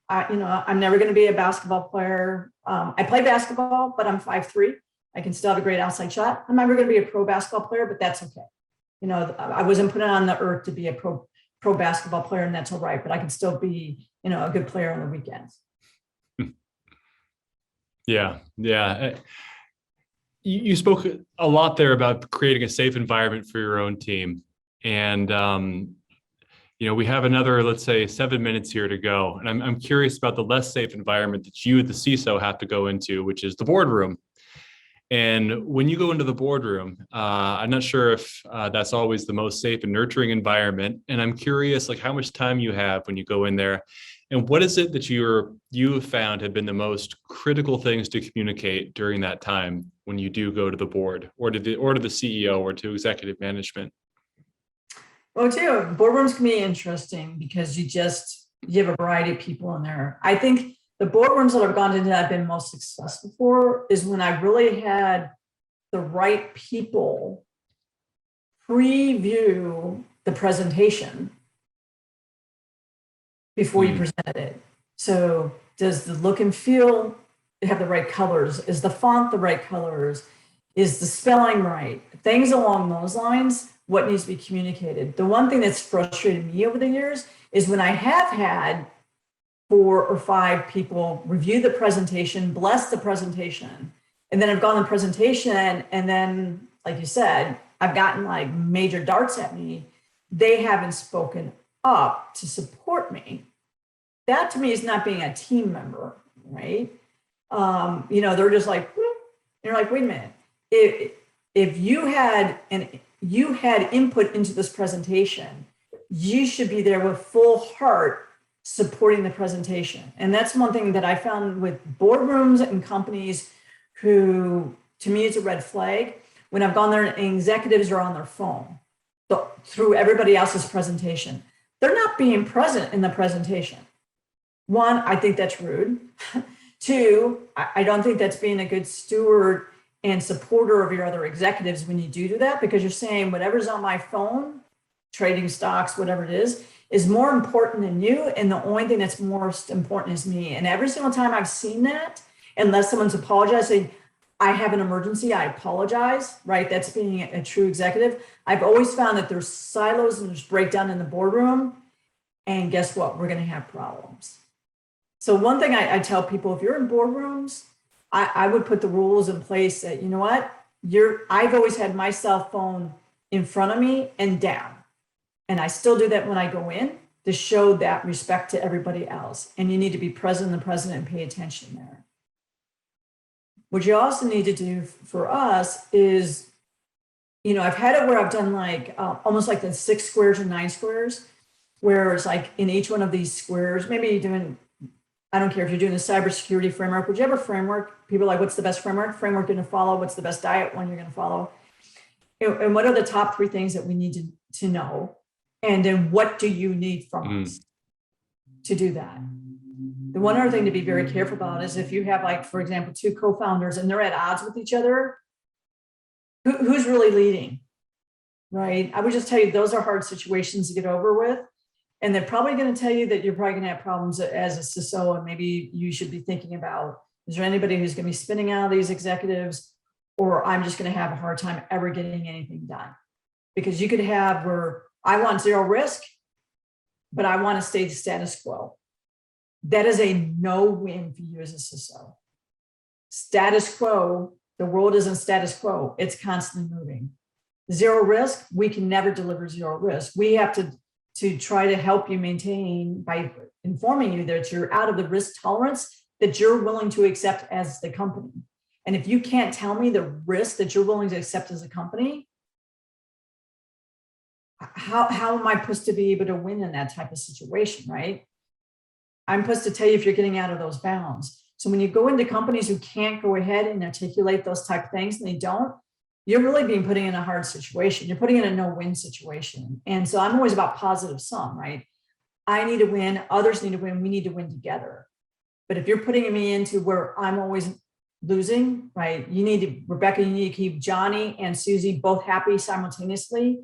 I'm never going to be a basketball player. I play basketball, but I'm 5'3". I can still have a great outside shot. I'm never going to be a pro basketball player, but that's okay. I wasn't put on the earth to be a pro basketball player, and that's all right. But I can still be, a good player on the weekends. Yeah. You spoke a lot there about creating a safe environment for your own team. And, we have another, let's say, 7 minutes here to go. And I'm curious about the less safe environment that you, the CISO, have to go into, which is the boardroom. And when you go into the boardroom, I'm not sure if that's always the most safe and nurturing environment. And I'm curious, how much time you have when you go in there, and what is it that you have found have been the most critical things to communicate during that time when you do go to the board or to the CEO or to executive management? Well, too, boardrooms can be interesting because you have a variety of people in there. I think the boardrooms that I've gone into that I've been most successful for is when I really had the right people preview the presentation before you presented it. So does the look and feel have the right colors? Is the font the right colors? Is the spelling right? Things along those lines, what needs to be communicated. The one thing that's frustrated me over the years is when I have had 4 or 5 people review the presentation, bless the presentation, and then I've gone to the presentation, and then, like you said, I've gotten major darts at me. They haven't spoken up to support me. That to me is not being a team member, right? They're just like, whoop. You're like, wait a minute. If you had input into this presentation, you should be there with full heart supporting the presentation. And that's one thing that I found with boardrooms and companies who, to me, is a red flag. When I've gone there and executives are on their phone through everybody else's presentation, they're not being present in the presentation. 1, I think that's rude. 2, I don't think that's being a good steward and supporter of your other executives when you do that, because you're saying whatever's on my phone, trading stocks, whatever it is more important than you. And the only thing that's most important is me. And every single time I've seen that, unless someone's apologizing, I have an emergency, I apologize, right? That's being a true executive. I've always found that there's silos and there's breakdown in the boardroom. And guess what? We're going to have problems. So one thing I tell people, if you're in boardrooms, I would put the rules in place that, you know what, I've always had my cell phone in front of me and down. And I still do that when I go in to show that respect to everybody else. And you need to be present and present and pay attention there. What you also need to do for us is, you know, I've had it where I've done like almost like the 6 squares or 9 squares, where it's like in each one of these squares, maybe you're doing, I don't care if you're doing the cybersecurity framework, whichever framework, people are like, what's the best framework you're going to follow? What's the best diet one you're going to follow? And what are the top 3 things that we need to know? And then what do you need from us to do that? The one other thing to be very careful about is if you have, like, for example, 2 co-founders and they're at odds with each other, who's really leading, right? I would just tell you, those are hard situations to get over with. And they're probably going to tell you that you're probably going to have problems as a CISO, and maybe you should be thinking about, is there anybody who's going to be spinning out of these executives, or I'm just going to have a hard time ever getting anything done? Because you could have where I want 0 risk, but I want to stay the status quo. That is a no-win for you as a CISO. Status quo, the world isn't status quo, it's constantly moving. 0 risk, we can never deliver 0 risk. We have to try to help you maintain by informing you that you're out of the risk tolerance that you're willing to accept as the company. And if you can't tell me the risk that you're willing to accept as a company, how am I supposed to be able to win in that type of situation, right? I'm supposed to tell you if you're getting out of those bounds. So when you go into companies who can't go ahead and articulate those type of things and they don't, you're really being put in a hard situation. You're putting in a no-win situation. And so I'm always about positive sum, right? I need to win, others need to win, we need to win together. But if you're putting me into where I'm always losing, right? Rebecca, you need to keep Johnny and Susie both happy simultaneously,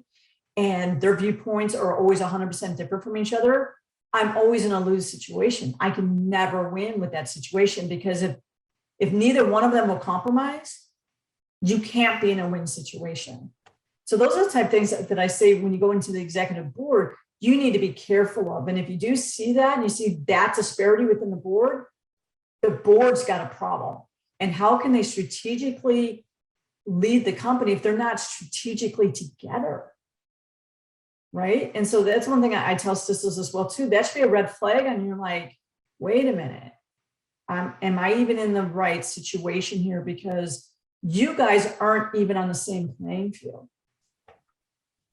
and their viewpoints are always 100% different from each other. I'm always in a lose situation. I can never win with that situation, because if neither one of them will compromise, you can't be in a win situation. So those are the type of things that I say when you go into the executive board, you need to be careful of. And if you do see that and you see that disparity within the board's got a problem. And how can they strategically lead the company if they're not strategically together? Right? And so that's one thing I tell CISOs as well too. That should be a red flag. And you're like, wait a minute, am I even in the right situation here? Because you guys aren't even on the same playing field.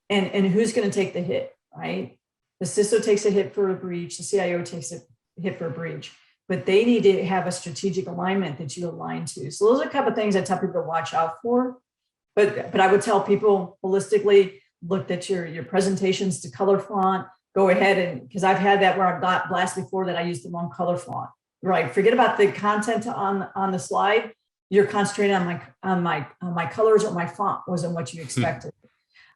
And who's going to take the hit, right? The CISO takes a hit for a breach, the CIO takes a hit for a breach, but they need to have a strategic alignment that you align to. So those are a couple of things I tell people to watch out for. But I would tell people holistically, look at your presentations to color font, go ahead and, because I've had that where I've got blasted before that I used the wrong color font, right? Forget about the content on the slide. You're concentrating on my colors, or my font wasn't what you expected.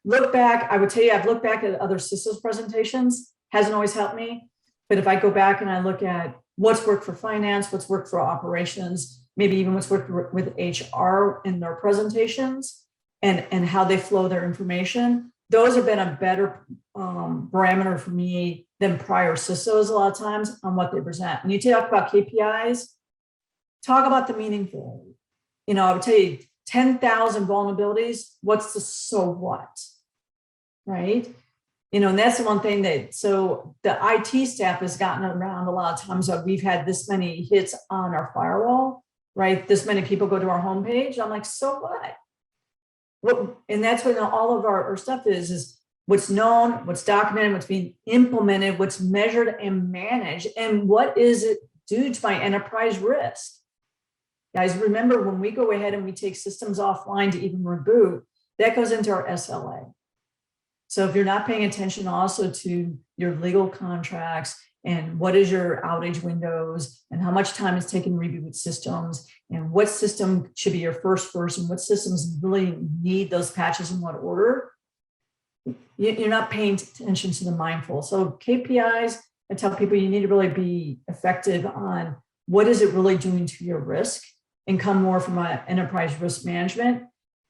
Look back, I would tell you, I've looked back at other CISOs presentations, hasn't always helped me. But if I go back and I look at what's worked for finance, what's worked for operations, maybe even what's worked with HR in their presentations and how they flow their information, those have been a better parameter for me than prior CISOs a lot of times on what they present. When you talk about KPIs, talk about the meaningful. You know, I would tell you 10,000 vulnerabilities, what's the so what, right? You know, and that's the one thing that, so the IT staff has gotten around a lot of times that we've had this many hits on our firewall, right? This many people go to our homepage. I'm like, so what? And that's what all of our stuff is what's known, what's documented, what's being implemented, what's measured and managed, and what is it due to my enterprise risk. Guys, remember when we go ahead and we take systems offline to even reboot, that goes into our SLA. So if you're not paying attention also to your legal contracts and what is your outage windows and how much time is taken to reboot systems and what system should be your first and what systems really need those patches in what order, you're not paying attention to the mindful. So KPIs, I tell people you need to really be effective on what is it really doing to your risk and come more from an enterprise risk management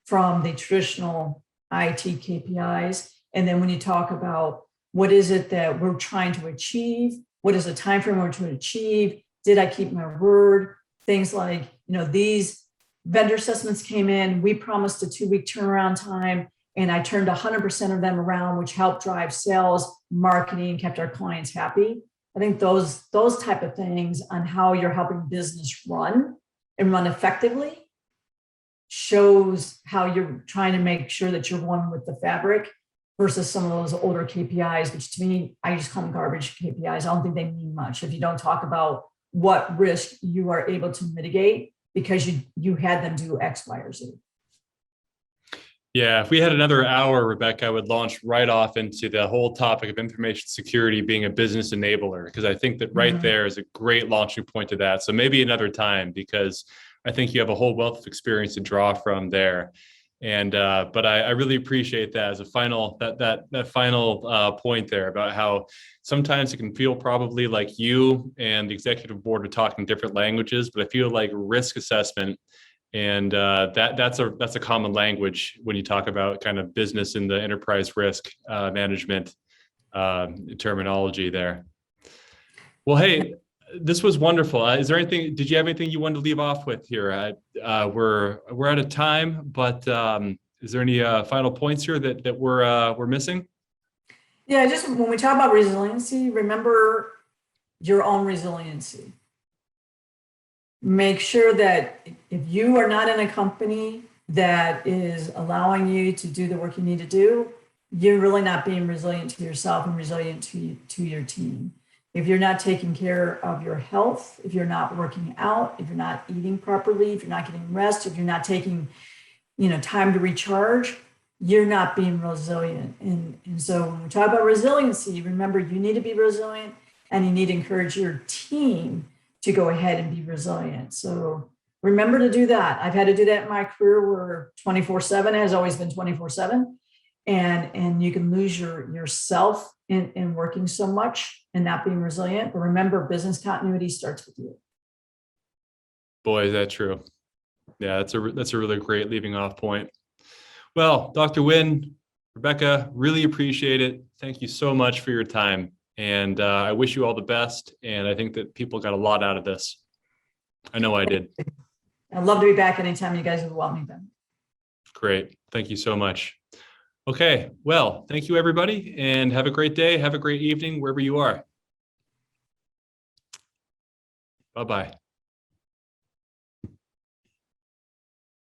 from the traditional IT KPIs. And then when you talk about what is it that we're trying to achieve, what is the time frame we're trying to achieve, did I keep my word? Things like, these vendor assessments came in, we promised a 2-week turnaround time, and I turned 100% of them around, which helped drive sales, marketing, kept our clients happy. I think those type of things on how you're helping business run and run effectively shows how you're trying to make sure that you're one with the fabric versus some of those older KPIs, which to me, I just call them garbage KPIs. I don't think they mean much if you don't talk about what risk you are able to mitigate because you had them do X, Y, or Z. Yeah, if we had another hour, Rebecca, I would launch right off into the whole topic of information security being a business enabler, because I think that right there is a great launching point to that. So maybe another time, because I think you have a whole wealth of experience to draw from there. And but I really appreciate that as a final that final point there about how sometimes it can feel probably like you and the executive board are talking different languages, but I feel like risk assessment and that's a common language when you talk about kind of business in the enterprise risk management terminology there. Well, hey, this was wonderful. Is there anything? Did you have anything you wanted to leave off with here? We're out of time, but is there any final points here that we're missing? Yeah, just when we talk about resiliency, remember your own resiliency. Make sure that if you are not in a company that is allowing you to do the work you need to do, you're really not being resilient to yourself and resilient to your team. If you're not taking care of your health, if you're not working out, if you're not eating properly, if you're not getting rest, if you're not taking, time to recharge, you're not being resilient. And so when we talk about resiliency, remember you need to be resilient and you need to encourage your team to go ahead and be resilient. So remember to do that. I've had to do that in my career where 24/7 has always been 24/7. And you can lose yourself in working so much and not being resilient. But remember, business continuity starts with you. Boy, is that true. Yeah, that's a really great leaving off point. Well, Dr. Wynn, Rebecca, really appreciate it. Thank you so much for your time. And I wish you all the best. And I think that people got a lot out of this. I know I did. I'd love to be back anytime you guys would want me back. Great. Thank you so much. Okay, well, thank you, everybody, and have a great day. Have a great evening, wherever you are. Bye-bye.